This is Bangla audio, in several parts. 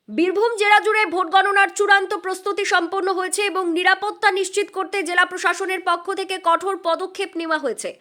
বীরভূম জেলা জুড়ে ভোট গণনার চূড়ান্ত প্রস্তুতি সম্পন্ন হয়েছে এবং নিরাপত্তা নিশ্চিত করতে জেলা প্রশাসনের পক্ষ থেকে কঠোর পদক্ষেপ নেওয়া হয়েছে।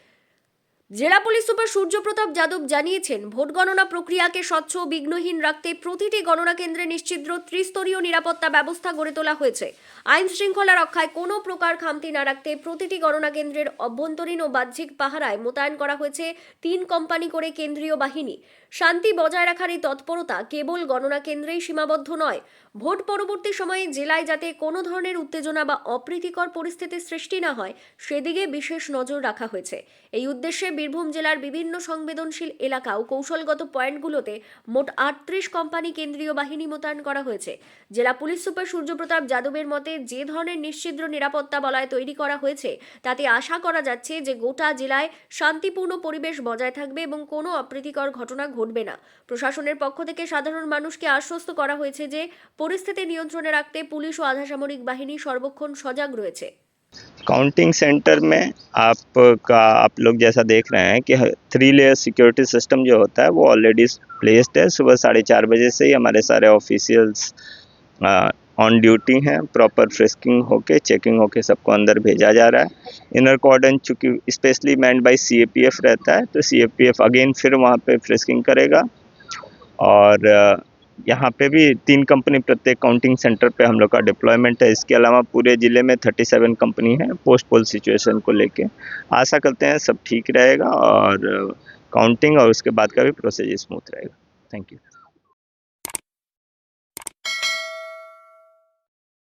জেলা পুলিশ সুপার সূর্যপ্রতাপ যাদব জানিয়েছেন, ভোট গণনা প্রক্রিয়াকে স্বচ্ছ ও বিঘ্নহীন রাখতে প্রতিটি গণনা কেন্দ্রে নিশ্চিদ্র ত্রিস্তরীয় নিরাপত্তা ব্যবস্থা গড়ে তোলা হয়েছে। আইন শৃঙ্খলা রক্ষায় কোনো প্রকার খামতি না রাখতে প্রতিটি গণনা কেন্দ্রের অভ্যন্তরীণ ও বাহ্যিক পাহারায় মোতায়েন করা হয়েছে 3 কোম্পানি করে কেন্দ্রীয় বাহিনী। শান্তি বজায় রাখার এই তৎপরতা কেবল গণনা কেন্দ্রেই সীমাবদ্ধ নয়, ভোট পরবর্তী সময়ে জেলায় যাতে কোনো ধরনের উত্তেজনা বা অপ্রীতিকর পরিস্থিতির সৃষ্টি না হয় সেদিকে বিশেষ নজর রাখা হয়েছে। এই উদ্দেশ্যে বীরভূম জেলার বিভিন্ন সংবেদনশীল এলাকা ও কৌশলগত পয়েন্টগুলোতে মোট 38 কোম্পানি কেন্দ্রীয় বাহিনী মোতায়েন করা হয়েছে। জেলা পুলিশ সুপার সূর্যপ্রতাপ যাদবের মতে, যে ধরনের নিশ্ছিদ্র নিরাপত্তা বলয় তৈরি করা হয়েছে তাতে আশা করা যাচ্ছে যে গোটা জেলায় শান্তিপূর্ণ পরিবেশ বজায় থাকবে এবং কোনো অপ্রীতিকর ঘটনা ঘটবে না। প্রশাসনের পক্ষ থেকে সাধারণ মানুষকে আশ্বস্ত করা হয়েছে যে পরিস্থিতি নিয়ন্ত্রণে রাখতে পুলিশ ও আধাসামরিক বাহিনী সর্বক্ষণ সজাগ রয়েছে। काउंटिंग सेंटर में आप लोग जैसा देख रहे हैं कि 3 लेयर सिक्योरिटी सिस्टम जो होता है वो ऑलरेडी प्लेस्ड है। सुबह 4:30 बजे से ही हमारे सारे ऑफिशियल्स ऑन ड्यूटी हैं। प्रॉपर फ्रिस्किंग होके चेकिंग होके सबको अंदर भेजा जा रहा है। इनर कॉर्डन चूँकि स्पेशली मैन्ड बाय सीएपीएफ रहता है, तो सीएपीएफ अगेन फिर वहाँ पे फ्रिस्किंग करेगा। और यहाँ पे भी 3 कंपनी प्रत्येक काउंटिंग सेंटर पे हम लोग का डिप्लॉयमेंट है। इसके अलावा पूरे ज़िले में 37 कंपनी है पोस्ट पोल सिचुएशन को लेके। आशा करते हैं सब ठीक रहेगा और काउंटिंग और उसके बाद का भी प्रोसेस स्मूथ रहेगा। Thank you.